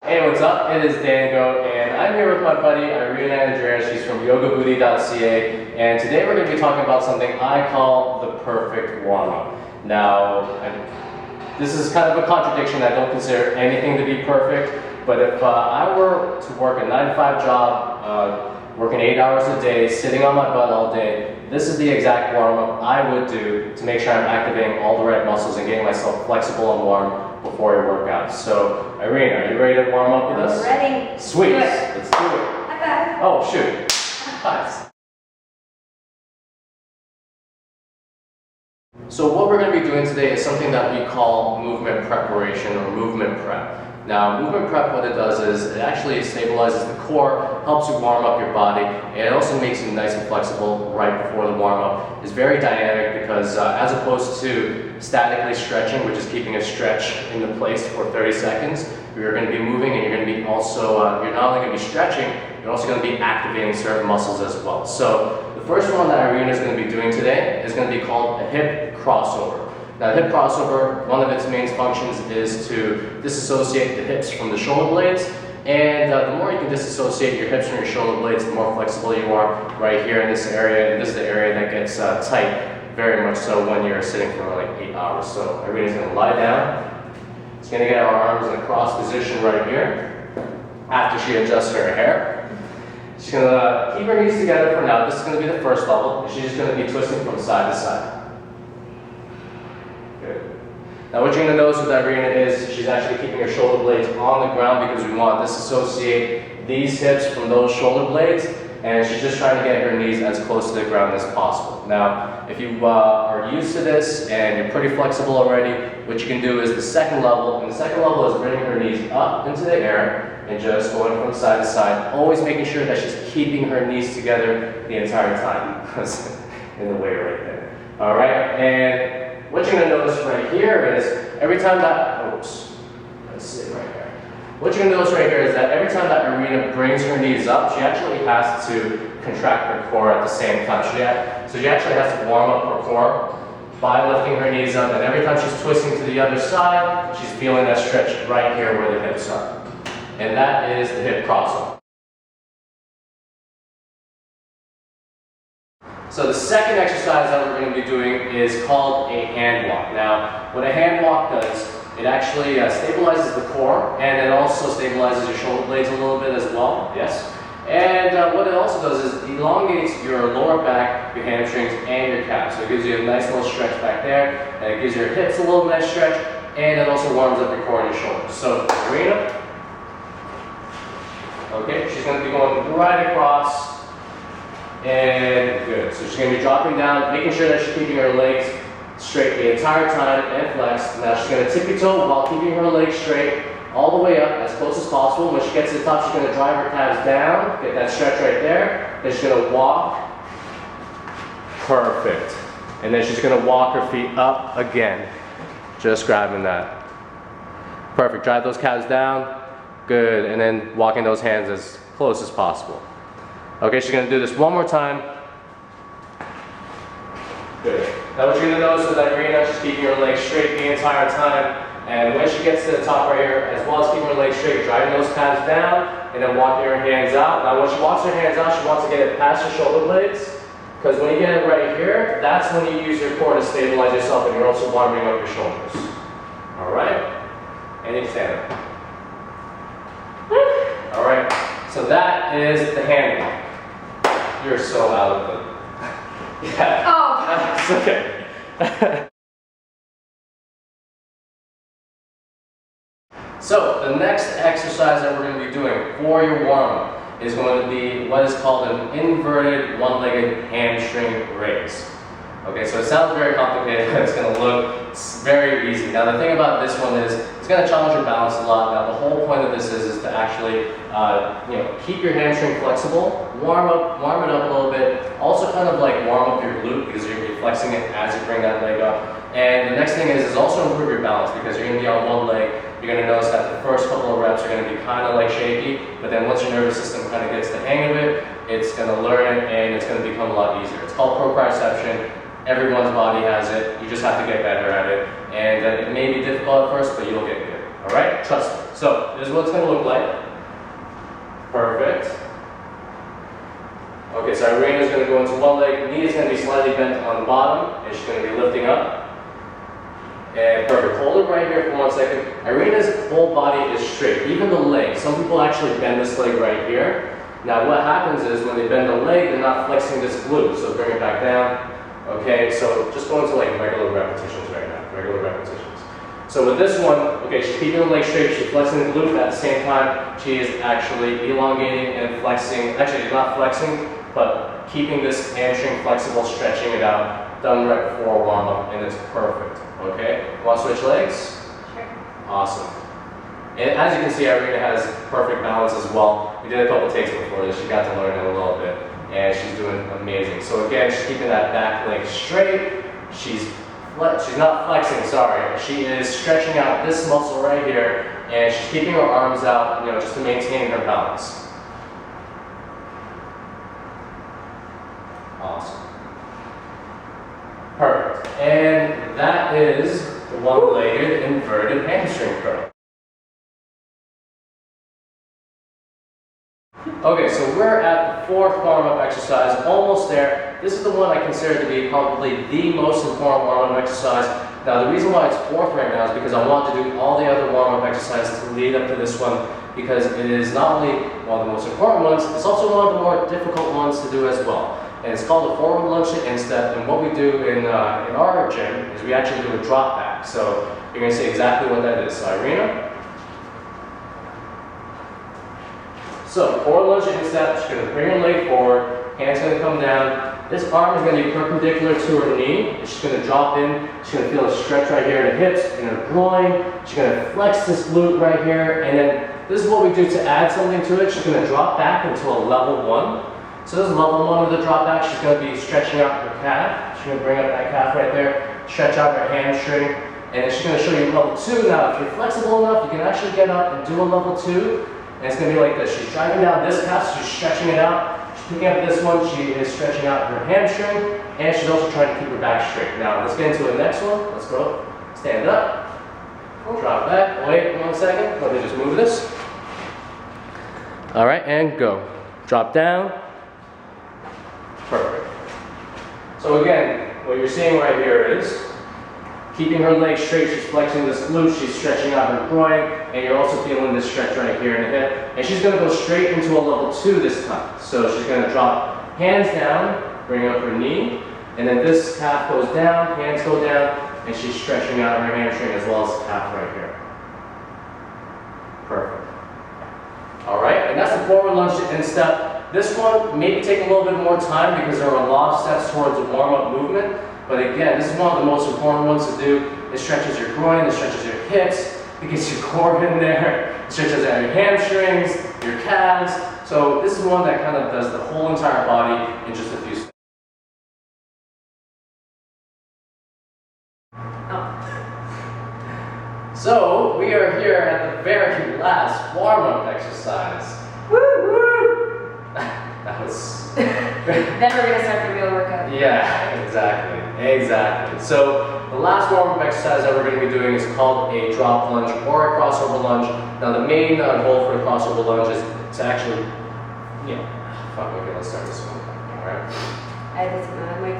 Hey, what's up? It is Dango, and I'm here with my buddy Irina Andrea. She's from yogabooty.ca, and today we're going to be talking about something I call the perfect warm-up. Now, this is kind of a contradiction. I don't consider anything to be perfect, but if I were to work a 9-to-5 job, working 8 hours a day, sitting on my butt all day, this is the exact warm-up I would do to make sure I'm activating all the right muscles and getting myself flexible and warm before I work out. So, Irina, are you ready to warm up with us? Ready. Sweet. Do it. Let's do it. Okay. Oh, shoot. Nice. So what we're going to be doing today is something that we call movement preparation or movement prep. Now, movement prep, what it does is it actually stabilizes the core, helps you warm up your body, and it also makes you nice and flexible right before the warm-up. It's very dynamic because as opposed to statically stretching, which is keeping a stretch into place for 30 seconds, you're going to be moving and you're going to be also, you're not only going to be stretching, you're also going to be activating certain muscles as well. So the first one that Irina is going to be doing today is going to be called a hip crossover. Now, the hip crossover, one of its main functions is to disassociate the hips from the shoulder blades, and the more you can disassociate your hips from your shoulder blades, the more flexible you are right here in this area, and this is the area that gets tight, very much so when you're sitting for like 8 hours. So Irina's going to lie down. She's going to get her arms in a cross position right here after she adjusts her hair. She's going to keep her knees together for now. This is going to be the first level, and she's just going to be twisting from side to side. Good. Now what you're going to notice with Irina is she's actually keeping her shoulder blades on the ground because we want to disassociate these hips from those shoulder blades, and she's just trying to get her knees as close to the ground as possible. Now, if you are used to this and you're pretty flexible already, what you can do is the second level, and the second level is bringing her knees up into the air and just going from side to side, always making sure that she's keeping her knees together the entire time. In the way right there. All right, and what you're going to notice right here is every time that, oops, let's see right here. What you're going to notice right here is that every time that Irina brings her knees up, she actually has to contract her core at the same time. So she actually has to warm up her core by lifting her knees up, and every time she's twisting to the other side, she's feeling that stretch right here where the hips are. And that is the hip crossover. So the second exercise that we're going to be doing is called a hand walk. Now, what a hand walk does, it actually stabilizes the core, and it also stabilizes your shoulder blades a little bit as well, yes? And what it also does is elongates your lower back, your hamstrings, and your calves. So it gives you a nice little stretch back there, and it gives your hips a little nice stretch, and it also warms up your core and your shoulders. So, Irina, okay, she's going to be going right across. And good. So she's going to be dropping down, making sure that she's keeping her legs straight the entire time and flexed. Now she's going to tippy toe while keeping her legs straight all the way up as close as possible. When she gets to the top, she's going to drive her calves down, get that stretch right there. Then she's going to walk. Perfect. And then she's going to walk her feet up again. Just grabbing that. Perfect. Drive those calves down. Good. And then walking those hands as close as possible. Okay, she's going to do this one more time. Good. Now what you're going to notice is that Irina, she's keeping her legs straight the entire time. And when she gets to the top right here, as well as keeping her legs straight, driving those calves down, and then walking her hands out. Now when she walks her hands out, she wants to get it past her shoulder blades. Because when you get it right here, that's when you use your core to stabilize yourself, and you're also warming up your shoulders. Alright? And you stand up. Alright, so that is the hand walk. You're so out of it. Yeah. Oh. It's okay. So, the next exercise that we're going to be doing for your warm-up is going to be what is called an inverted one-legged hamstring raise. Okay, so it sounds very complicated, but it's going to look very easy. Now, the thing about this one is it's going to challenge your balance a lot. Now, the whole point of this is to actually, keep your hamstring flexible, warm it up a little bit. Also, kind of like warm up your glute because you're going to be flexing it as you bring that leg up. And the next thing is also improve your balance because you're going to be on one leg. You're going to notice that the first couple of reps are going to be kind of like shaky, but then once your nervous system kind of gets the hang of it, it's going to learn it and it's going to become a lot easier. It's called proprioception. Everyone's body has it. You just have to get better at it. And it may be difficult at first, but you'll get good. all right? Trust me. So this is what it's gonna look like. Perfect. Okay, so Irina's gonna go into one leg, knee is gonna be slightly bent on the bottom, and she's gonna be lifting up. And perfect, hold it right here for 1 second. Irina's whole body is straight, even the leg. Some people actually bend this leg right here. Now what happens is when they bend the leg, they're not flexing this glute, so bring it back down. Okay, so just go into like regular repetitions right now, regular repetitions. So with this one, okay, she's keeping the leg straight, she's flexing the glute, at the same time, she is actually elongating and flexing, actually she's not flexing, but keeping this hamstring flexible, stretching it out, done right before warm up, and it's perfect, okay? Want to switch legs? Sure. Awesome. And as you can see, Irina has perfect balance as well. We did a couple takes before this, she got to learn it a little bit, and she's doing amazing. So again, she's keeping that back leg straight, she's not flexing, sorry. She is stretching out this muscle right here, and she's keeping her arms out, you know, just to maintain her balance. Awesome. Perfect. And that is the one-legged inverted hamstring curl. Okay, so we're at the fourth warm-up exercise, almost there. This is the one I consider to be probably the most important warm-up exercise. Now, the reason why it's fourth right now is because I want to do all the other warm-up exercises to lead up to this one, because it is not only one of the most important ones, it's also one of the more difficult ones to do as well. And it's called a forward lunge to instep, and what we do in our gym is we actually do a drop back. So you're going to see exactly what that is. So Irina. So forward lunge to instep, she's going to bring her leg forward, hand's going to come down. This arm is going to be perpendicular to her knee. She's going to drop in. She's going to feel a stretch right here in the hips, in her groin. She's going to flex this glute right here, and then this is what we do to add something to it. She's going to drop back into a level 1. So this is level 1 of the drop back. She's going to be stretching out her calf. She's going to bring up that calf right there, stretch out her hamstring, and then she's going to show you level 2. Now, if you're flexible enough, you can actually get up and do a level 2. And it's going to be like this. She's driving down this calf, so she's stretching it out. She's picking up this one, she is stretching out her hamstring, and she's also trying to keep her back straight. Now, let's get into the next one. Let's go. Stand up. Drop back. Wait 1 second. Let me just move this. All right, and go. Drop down. Perfect. So again, what you're seeing right here is keeping her legs straight, she's flexing this glute, she's stretching out her groin, and you're also feeling this stretch right here in the hip. And she's going to go straight into a level 2 this time. So she's going to drop hands down, bring up her knee, and then this calf goes down, hands go down, and she's stretching out her hamstring as well as the calf right here. Perfect. All right, and that's the forward lunge to instep. This one may take a little bit more time because there are a lot of steps towards the warm-up movement. But again, this is one of the most important ones to do. It stretches your groin, it stretches your hips, it gets your core in there, it stretches out your hamstrings, your calves. So this is one that kind of does the whole entire body in just a few steps. So we are here at the very last warm-up exercise. Woo woo! That was... Then we're going to start the real workout. Yeah, exactly. So the last warm-up exercise that we're going to be doing is called a drop lunge or a crossover lunge. Now the main goal for the crossover lunge is to actually, okay, let's start this one. Alright? I did some, I'm like...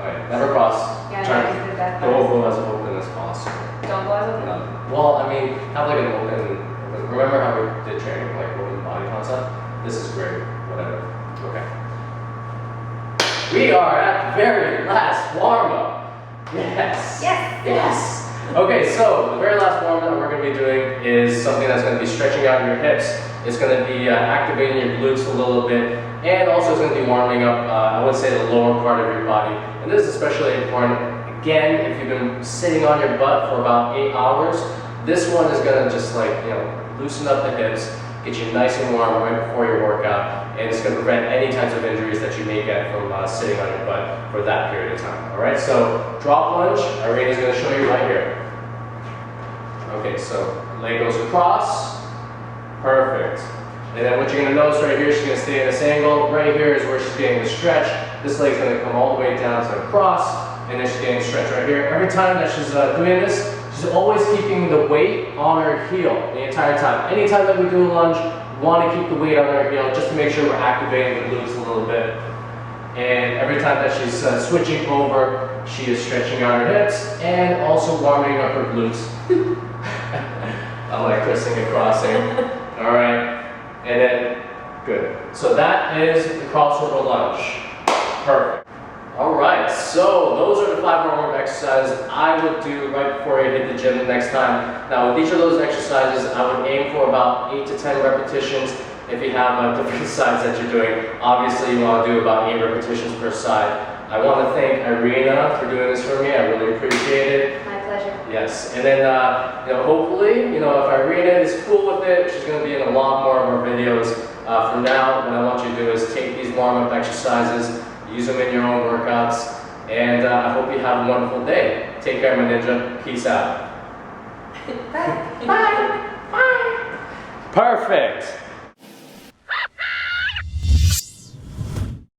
Alright, never cross. Yeah, Try I did that. to go as open as possible. Don't go as open? Well, I mean, have like an open, remember how we did training, like open body concept? This is great, whatever. Okay. We are at the very last warm-up. Yes. Yes. Okay, so the very last warm-up that we're going to be doing is something that's going to be stretching out your hips. It's going to be activating your glutes a little bit, and also it's going to be warming up, I would say, the lower part of your body. And this is especially important, again, if you've been sitting on your butt for about 8 hours. This one is going to just loosen up the hips, get you nice and warm right before your workout, and it's going to prevent any types of injuries that you may get from sitting on your butt for that period of time. All right, so drop lunge, Irina's going to show you right here. Okay, so leg goes across, perfect. And then what you're going to notice right here, she's going to stay in this angle. Right here is where she's getting the stretch. This leg's going to come all the way down to the cross, and then she's getting stretch right here. Every time that she's doing this, She's always keeping the weight on her heel the entire time. Anytime that we do a lunge, we want to keep the weight on her heel just to make sure we're activating the glutes a little bit. And every time that she's switching over, she is stretching out her hips and also warming up her glutes. I'm like crissing and crossing. All right, and then good. So that is the crossover lunge. Perfect. All right, so those are the 5 warm-up exercises I would do right before I hit the gym the next time. Now with each of those exercises, I would aim for about 8 to 10 repetitions. If you have different sides that you're doing, obviously you want to do about 8 repetitions per side. I want to thank Irina for doing this for me. I really appreciate it. My pleasure. Yes, and then hopefully, if Irina is cool with it, she's going to be in a lot more of our videos. For now, what I want you to do is take these warm-up exercises, use them in your own workouts, and I hope you have a wonderful day. Take care, my ninja. Peace out. Bye. Bye. Bye. Perfect.